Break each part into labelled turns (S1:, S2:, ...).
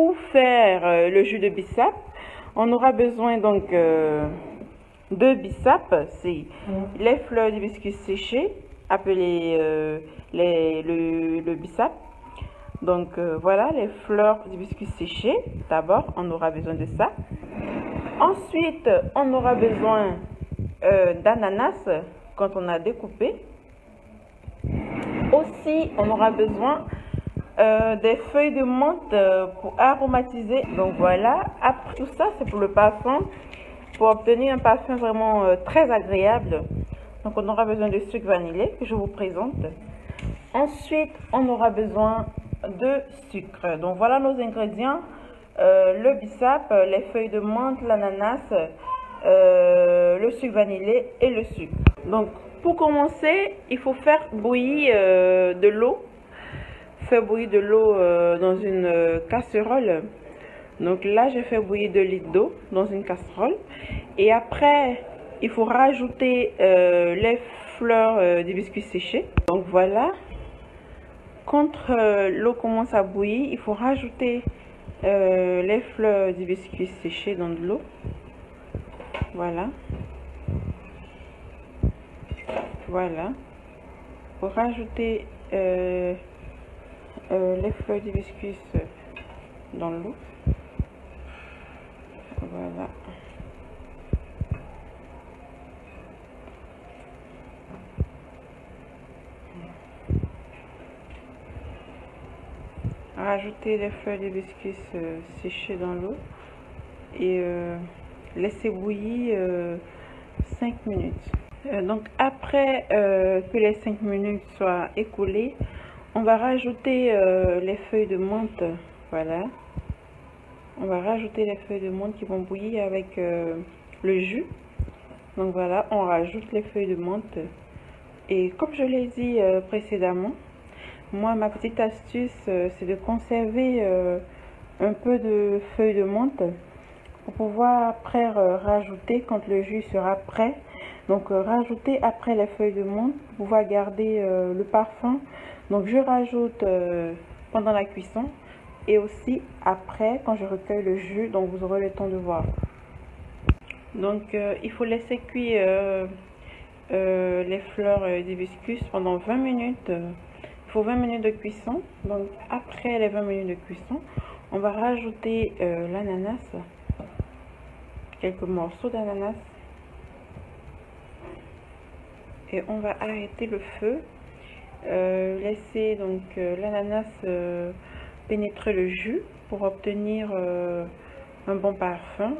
S1: pour faire le jus de bissap, on aura besoin donc de bissap, c'est les fleurs d'hibiscus séchées, appelées le bissap. Donc voilà les fleurs d'hibiscus séchées. D'abord, on aura besoin de ça. Ensuite, on aura besoin d'ananas quand on a découpé. Aussi, on aura besoin des feuilles de menthe pour aromatiser. Donc voilà, après tout ça, c'est pour le parfum, pour obtenir un parfum vraiment très agréable. Donc on aura besoin de sucre vanillé que je vous présente. Ensuite, on aura besoin de sucre. Donc voilà nos ingrédients, le bissap, les feuilles de menthe, l'ananas, le sucre vanillé et le sucre. Donc pour commencer, il faut faire bouillir de l'eau. Faire bouillir de l'eau dans une casserole. Donc là, je fais bouillir 2 litres d'eau dans une casserole. Et après, il faut rajouter les fleurs d'hibiscus séchées. Donc voilà. Quand l'eau commence à bouillir, il faut rajouter les fleurs d'hibiscus séchées dans de l'eau. Voilà. Voilà. Il faut rajouter les fleurs d'hibiscus dans l'eau. Voilà. Rajouter les fleurs d'hibiscus séchées dans l'eau et laisser bouillir 5 minutes. Donc après que les 5 minutes soient écoulées, on va rajouter les feuilles de menthe. Voilà. On va rajouter les feuilles de menthe qui vont bouillir avec le jus. Donc voilà, on rajoute les feuilles de menthe. Et comme je l'ai dit précédemment, moi ma petite astuce c'est de conserver un peu de feuilles de menthe pour pouvoir après rajouter quand le jus sera prêt. Donc rajouter après les feuilles de menthe pour pouvoir garder le parfum. Donc je rajoute pendant la cuisson et aussi après quand je recueille le jus, donc vous aurez le temps de voir. Donc il faut laisser cuire les fleurs d'hibiscus pendant 20 minutes. Il faut 20 minutes de cuisson. Donc après les 20 minutes de cuisson, on va rajouter l'ananas, quelques morceaux d'ananas. Et on va arrêter le feu, laisser donc l'ananas pénétrer le jus pour obtenir un bon parfum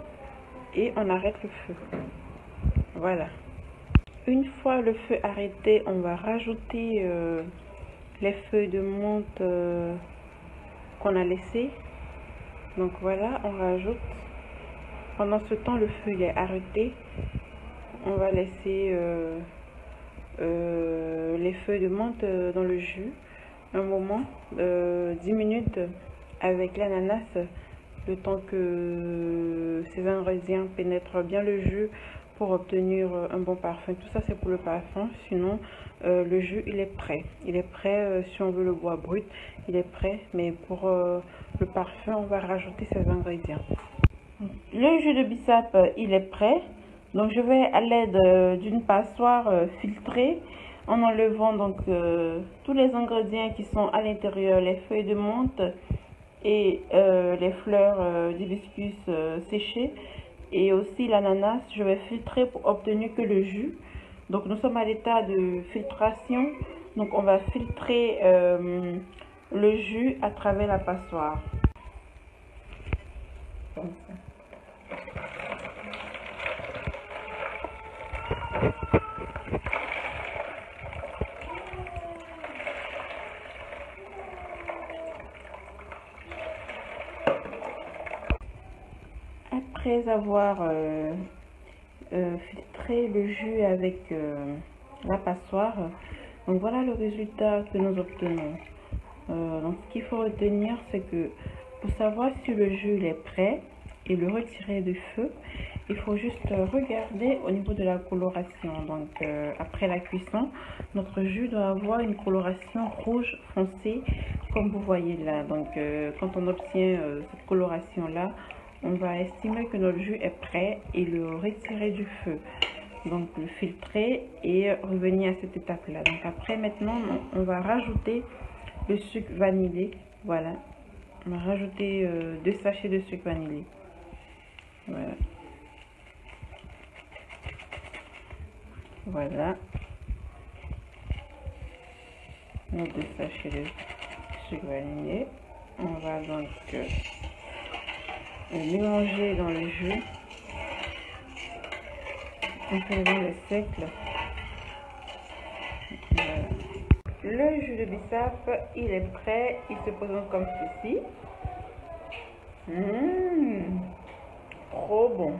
S1: et on arrête le feu. Voilà. Une fois le feu arrêté, on va rajouter les feuilles de menthe qu'on a laissées. Donc voilà, on rajoute. Pendant ce temps, le feu est arrêté. On va laisser les feuilles de menthe dans le jus un moment, 10 minutes avec l'ananas, le temps que ces ingrédients pénètrent bien le jus pour obtenir un bon parfum. Tout ça c'est pour le parfum, sinon le jus il est prêt. Il est prêt si on veut le boire brut, il est prêt, mais pour le parfum on va rajouter ces ingrédients. Le jus de bissap il est prêt. Donc je vais à l'aide d'une passoire filtrer en enlevant donc tous les ingrédients qui sont à l'intérieur, les feuilles de menthe et les fleurs d'hibiscus séchées et aussi l'ananas. Je vais filtrer pour obtenir que le jus. Donc nous sommes à l'état de filtration. Donc on va filtrer le jus à travers la passoire. Comme ça. Après avoir filtré le jus avec la passoire, donc voilà le résultat que nous obtenons. Donc ce qu'il faut retenir, c'est que pour savoir si le jus est prêt, et le retirer du feu. Il faut juste regarder au niveau de la coloration. Donc après la cuisson, notre jus doit avoir une coloration rouge foncé comme vous voyez là. Donc quand on obtient cette coloration là, on va estimer que notre jus est prêt et le retirer du feu. Donc le filtrer et revenir à cette étape là. Donc après maintenant on va rajouter le sucre vanillé. Voilà, on va rajouter 2 sachets de sucre vanillé. Voilà. Voilà. Nos 2 sachets de sucre vanillé. On va donc mélanger dans le jus. On peut le sec là. Voilà. Le jus de bissap, il est prêt. Il se présente comme ceci. Trop bon.